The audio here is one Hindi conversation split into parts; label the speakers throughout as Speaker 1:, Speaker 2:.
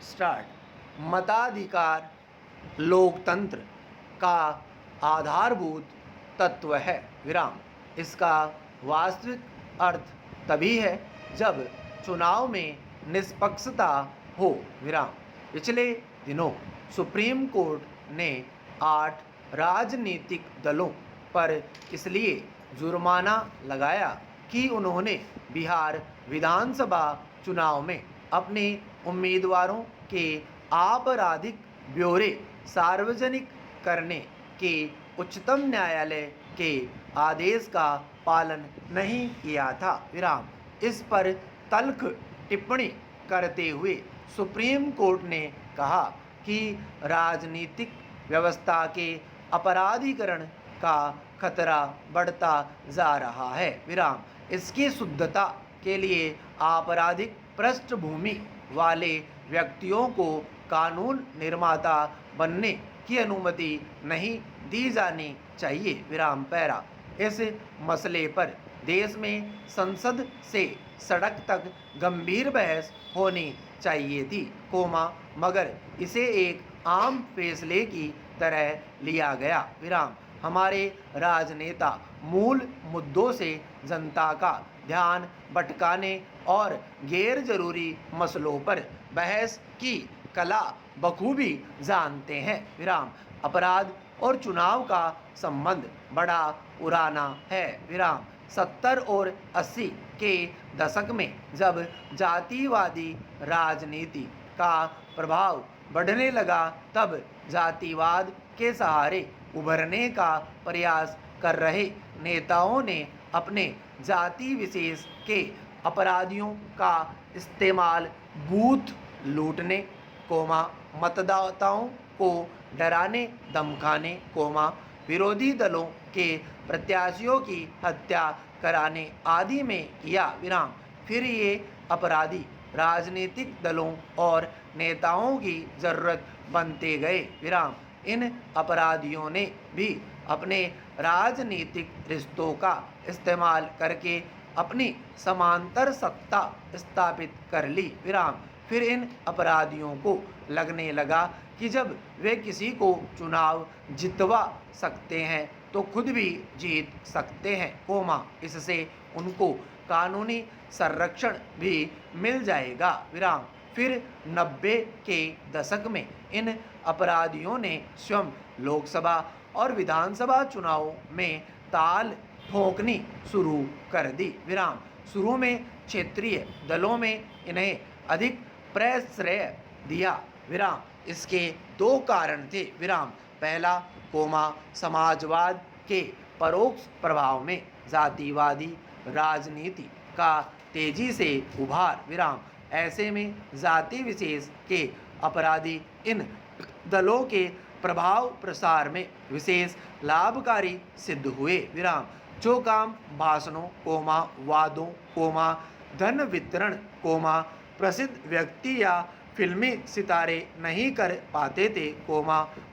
Speaker 1: स्टार्ट। मताधिकार लोकतंत्र का आधारभूत तत्व है। विराम। इसका वास्तविक अर्थ तभी है जब चुनाव में निष्पक्षता हो। विराम। पिछले दिनों सुप्रीम कोर्ट ने 8 राजनीतिक दलों पर इसलिए जुर्माना लगाया कि उन्होंने बिहार विधानसभा चुनाव में अपने उम्मीदवारों के आपराधिक ब्यौरे सार्वजनिक करने के उच्चतम न्यायालय के आदेश का पालन नहीं किया था। विराम। इस पर तल्ख टिप्पणी करते हुए सुप्रीम कोर्ट ने कहा कि राजनीतिक व्यवस्था के अपराधीकरण का खतरा बढ़ता जा रहा है। विराम। इसकी शुद्धता के लिए आपराधिक पृष्ठभूमि वाले व्यक्तियों को कानून निर्माता बनने की अनुमति नहीं दी जानी चाहिए। विराम। पैरा। इस मसले पर देश में संसद से सड़क तक गंभीर बहस होनी चाहिए थी, मगर इसे एक आम फैसले की तरह लिया गया। विराम। हमारे राजनेता मूल मुद्दों से जनता का ध्यान भटकाने और गैर जरूरी मसलों पर बहस की कला बखूबी जानते हैं। विराम। अपराध और चुनाव का संबंध बड़ा पुराना है। विराम। 70 और 80 के दशक में जब जातिवादी राजनीति का प्रभाव बढ़ने लगा तब जातिवाद के सहारे उभरने का प्रयास कर रहे नेताओं ने अपने जाति विशेष के अपराधियों का इस्तेमाल बूथ लूटने, मतदाताओं को डराने धमकाने, विरोधी दलों के प्रत्याशियों की हत्या कराने आदि में किया। विराम। फिर ये अपराधी राजनीतिक दलों और नेताओं की जरूरत बनते गए। विराम। इन अपराधियों ने भी अपने राजनीतिक रिश्तों का इस्तेमाल करके अपनी समांतर सत्ता स्थापित कर ली। विराम। फिर इन अपराधियों को लगने लगा कि जब वे किसी को चुनाव जितवा सकते हैं तो खुद भी जीत सकते हैं, इससे उनको कानूनी संरक्षण भी मिल जाएगा। विराम। फिर 90 के दशक में इन अपराधियों ने स्वयं लोकसभा और विधानसभा चुनाव में ताल ठोकनी शुरू कर दी। विराम। शुरू में क्षेत्रीय दलों में इन्हें अधिक प्रश्रय दिया। विराम। इसके 2 कारण थे। विराम। पहला, समाजवाद के परोक्ष प्रभाव में जातिवादी राजनीति का तेजी से उभार। विराम। ऐसे में जाति विशेष के अपराधी इन दलों के प्रभाव प्रसार में विशेष लाभकारी सिद्ध हुए। विराम। जो काम भाषणों, वादों, धन वितरण, प्रसिद्ध व्यक्ति या फिल्मी सितारे नहीं कर पाते थे,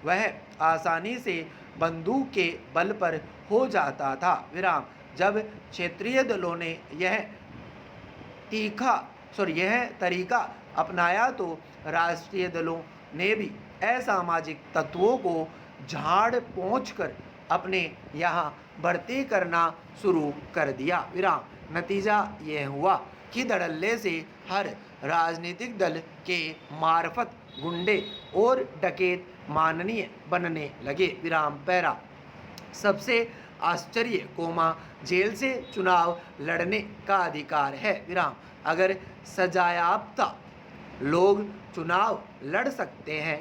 Speaker 1: वह आसानी से बंदूक के बल पर हो जाता था। विराम। जब क्षेत्रीय दलों ने यह तरीका अपनाया तो राष्ट्रीय दलों ने भी असामाजिक तत्वों को झाड़ पोंछ कर अपने यहाँ भर्ती करना शुरू कर दिया। विराम। नतीजा यह हुआ कि धड़ल्ले से हर राजनीतिक दल के मार्फत गुंडे और डकैत माननीय बनने लगे। विराम। पैरा। सबसे आश्चर्य, जेल से चुनाव लड़ने का अधिकार है। विराम। अगर सजायाफ्ता लोग चुनाव लड़ सकते हैं,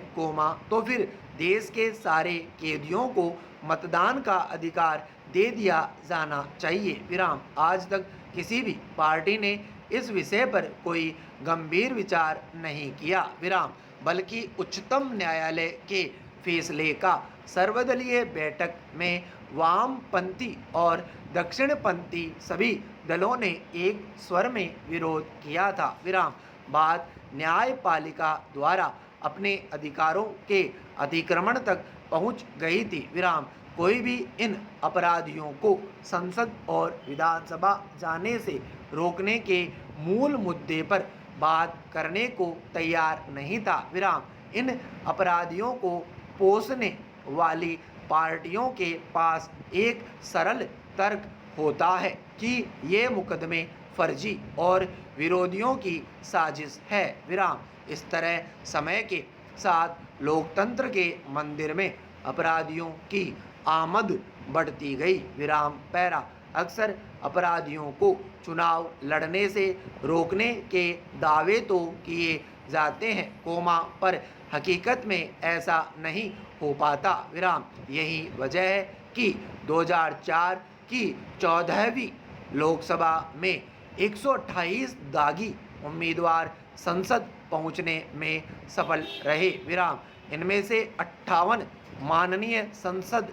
Speaker 1: तो फिर देश के सारे कैदियों को मतदान का अधिकार दे दिया जाना चाहिए। विराम। आज तक किसी भी पार्टी ने इस विषय पर कोई गंभीर विचार नहीं किया। विराम। बल्कि उच्चतम न्यायालय के फैसले का सर्वदलीय बैठक में वामपंथी और दक्षिणपंथी सभी दलों ने एक स्वर में विरोध किया था। विराम। बात न्यायपालिका द्वारा अपने अधिकारों के अतिक्रमण तक पहुंच गई थी। विराम। कोई भी इन अपराधियों को संसद और विधानसभा जाने से रोकने के मूल मुद्दे पर बात करने को तैयार नहीं था, विराम। इन अपराधियों को पोसने वाली पार्टियों के पास एक सरल तर्क होता है कि ये मुकदमे फर्जी और विरोधियों की साजिश है, विराम। इस तरह समय के साथ लोकतंत्र के मंदिर में अपराधियों की आमद बढ़ती गई, विराम। पैरा अक्सर अपराधियों को चुनाव लड़ने से रोकने के दावे तो किए जाते हैं, कोमा, पर हकीकत में ऐसा नहीं हो पाता, विराम। यही वजह है कि 2004 की 14वीं लोकसभा में 128 दागी उम्मीदवार संसद पहुंचने में सफल रहे, विराम। इनमें से 58 माननीय सांसद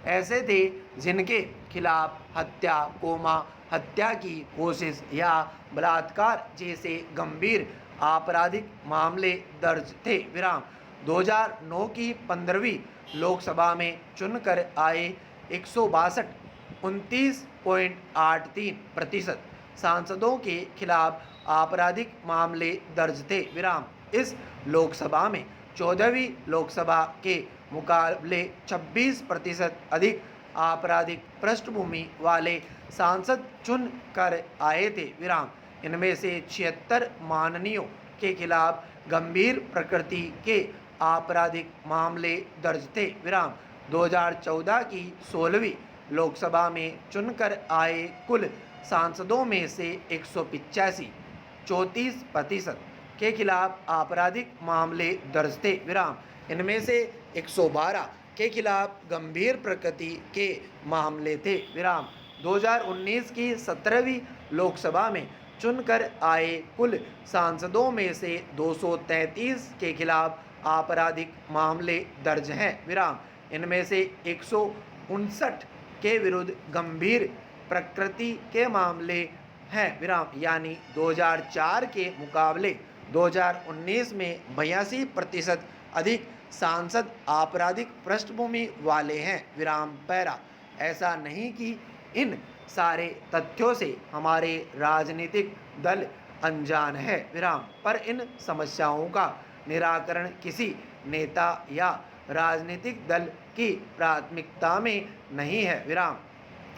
Speaker 1: ऐसे थे जिनके खिलाफ हत्या, कोमा, हत्या की कोशिश या बलात्कार जैसे गंभीर आपराधिक मामले दर्ज थे, विराम। 2009 की 15वीं लोकसभा में चुनकर आए 162 29.83% सांसदों के खिलाफ आपराधिक मामले दर्ज थे, विराम। इस लोकसभा में 14वीं लोकसभा के मुकाबले 26% अधिक आपराधिक पृष्ठभूमि वाले सांसद चुन कर आए थे, विराम। इनमें से 76 माननीयों के खिलाफ गंभीर प्रकृति के आपराधिक मामले दर्ज थे, विराम। 2014 की 16वीं लोकसभा में चुनकर आए कुल सांसदों में से 185 34% के खिलाफ आपराधिक मामले दर्ज थे, विराम। इनमें से 112 के खिलाफ गंभीर प्रकृति के मामले थे, विराम। 2019 की 17वीं लोकसभा में चुनकर आए कुल सांसदों में से 233 के खिलाफ आपराधिक मामले दर्ज हैं, विराम। इनमें से 159 के विरुद्ध गंभीर प्रकृति के मामले हैं, विराम। यानी 2004 के मुकाबले 2019 में 82% अधिक सांसद आपराधिक पृष्ठभूमि वाले हैं, विराम। पैरा ऐसा नहीं कि इन सारे तथ्यों से हमारे राजनीतिक दल अनजान है, विराम, पर इन समस्याओं का निराकरण किसी नेता या राजनीतिक दल की प्राथमिकता में नहीं है, विराम।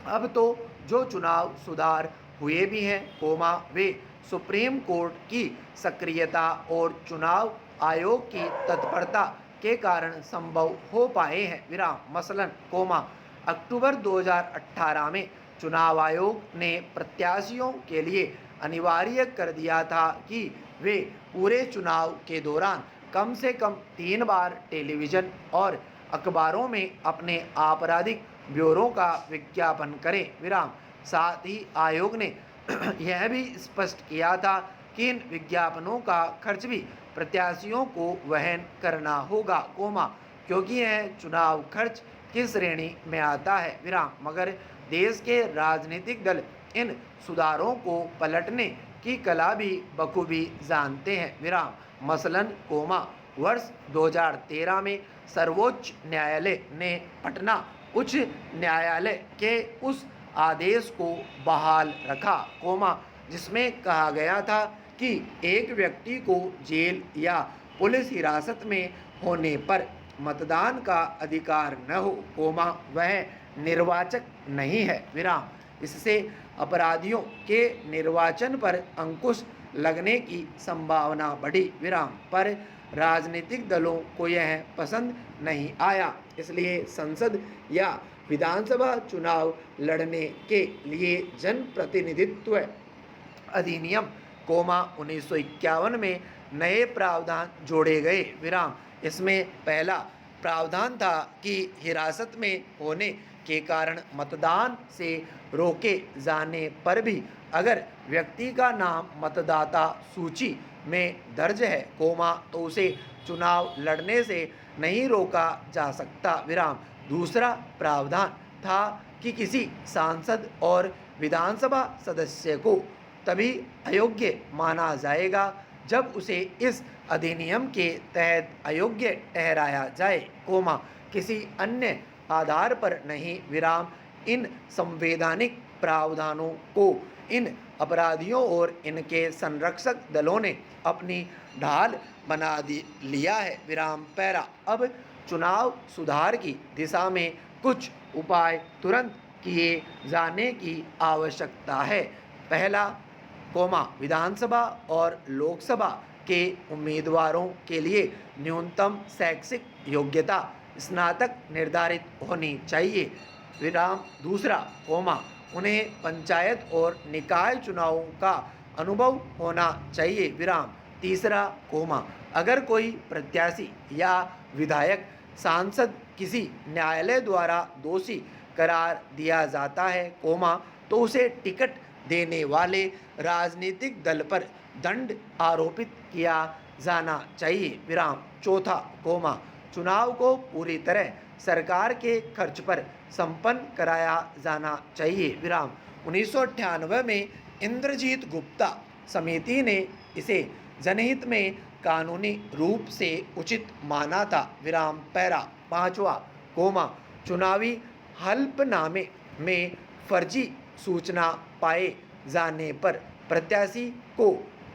Speaker 1: अब तो जो चुनाव सुधार हुए भी हैं, कोमा, वे सुप्रीम कोर्ट की सक्रियता और चुनाव आयोग की तत्परता के कारण संभव हो पाए हैं, विराम। मसलन, कोमा, अक्टूबर 2018 में चुनाव आयोग ने प्रत्याशियों के लिए अनिवार्य कर दिया था कि वे पूरे चुनाव के दौरान कम से कम 3 बार टेलीविज़न और अखबारों में अपने आपराधिक ब्यूरो का विज्ञापन करें, विराम। साथ ही आयोग ने यह भी स्पष्ट किया था कि इन विज्ञापनों का खर्च भी प्रत्याशियों को वहन करना होगा, कोमा, क्योंकि यह चुनाव खर्च की श्रेणी में आता है, विराम। मगर देश के राजनीतिक दल इन सुधारों को पलटने की कला भी बखूबी जानते हैं, विराम। मसलन, कोमा, वर्ष 2013 में सर्वोच्च न्यायालय ने पटना उच्च न्यायालय के उस आदेश को बहाल रखा, कोमा, जिसमें कहा गया था कि एक व्यक्ति को जेल या पुलिस हिरासत में होने पर मतदान का अधिकार न हो, कोमा, वह निर्वाचक नहीं है, विराम। इससे अपराधियों के निर्वाचन पर अंकुश लगने की संभावना बढ़ी, विराम। पर राजनीतिक दलों को यह पसंद नहीं आया, इसलिए संसद या विधानसभा चुनाव लड़ने के लिए जनप्रतिनिधित्व अधिनियम, कोमा, 1951 में नए प्रावधान जोड़े गए, विराम। इसमें पहला प्रावधान था कि हिरासत में होने के कारण मतदान से रोके जाने पर भी अगर व्यक्ति का नाम मतदाता सूची में दर्ज है, कोमा, तो उसे चुनाव लड़ने से नहीं रोका जा सकता, विराम। दूसरा प्रावधान था कि किसी सांसद और विधानसभा सदस्य को तभी अयोग्य माना जाएगा जब उसे इस अधिनियम के तहत अयोग्य ठहराया जाए, कोमा, किसी अन्य आधार पर नहीं, विराम। इन संवैधानिक प्रावधानों को इन अपराधियों और इनके संरक्षक दलों ने अपनी ढाल बना लिया है। विराम पैरा। अब चुनाव सुधार की दिशा में कुछ उपाय तुरंत किए जाने की आवश्यकता है। पहला, विधानसभा और लोकसभा के उम्मीदवारों के लिए न्यूनतम शैक्षिक योग्यता स्नातक निर्धारित होनी चाहिए। विराम। दूसरा, उन्हें पंचायत और निकाय चुनावों का अनुभव होना चाहिए। विराम। तीसरा, अगर कोई प्रत्याशी या विधायक सांसद किसी न्यायालय द्वारा दोषी करार दिया जाता है, तो उसे टिकट देने वाले राजनीतिक दल पर दंड आरोपित किया जाना चाहिए। विराम। चौथा, चुनाव को पूरी तरह सरकार के खर्च पर संपन्न कराया जाना चाहिए। विराम। 1998 में इंद्रजीत गुप्ता समिति ने इसे जनहित में कानूनी रूप से उचित माना था। विराम पैरा। पांचवा, चुनावी हल्फनामे में फर्जी सूचना पाए जाने पर प्रत्याशी को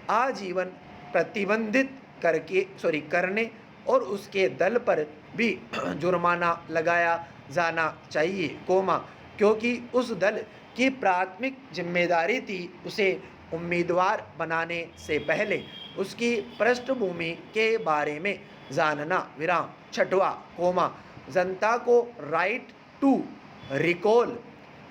Speaker 1: आजीवन प्रतिबंधित करने और उसके दल पर भी जुर्माना लगाया जाना चाहिए, क्योंकि उस दल की प्राथमिक जिम्मेदारी थी उसे उम्मीदवार बनाने से पहले उसकी पृष्ठभूमि के बारे में जानना। विराम। छठवा, जनता को राइट टू रिकॉल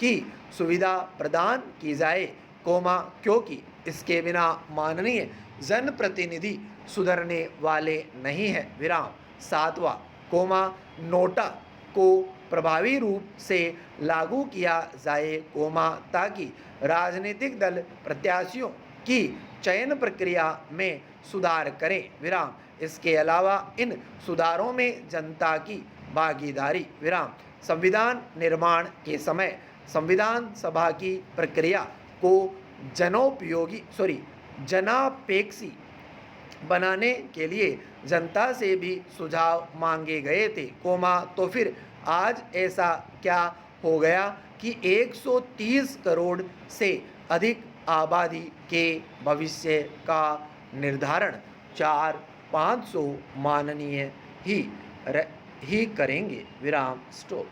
Speaker 1: की सुविधा प्रदान की जाए, क्योंकि इसके बिना माननीय जनप्रतिनिधि सुधरने वाले नहीं है। विराम। सातवां, नोटा को प्रभावी रूप से लागू किया जाए, ताकि राजनीतिक दल प्रत्याशियों की चयन प्रक्रिया में सुधार करें। विराम। इसके अलावा इन सुधारों में जनता की भागीदारी। विराम। संविधान निर्माण के समय संविधान सभा की प्रक्रिया को जनापेक्षी बनाने के लिए जनता से भी सुझाव मांगे गए थे, तो फिर आज ऐसा क्या हो गया कि 130 करोड़ से अधिक आबादी के भविष्य का निर्धारण 400-500 माननीय ही करेंगे। विराम। स्टॉप।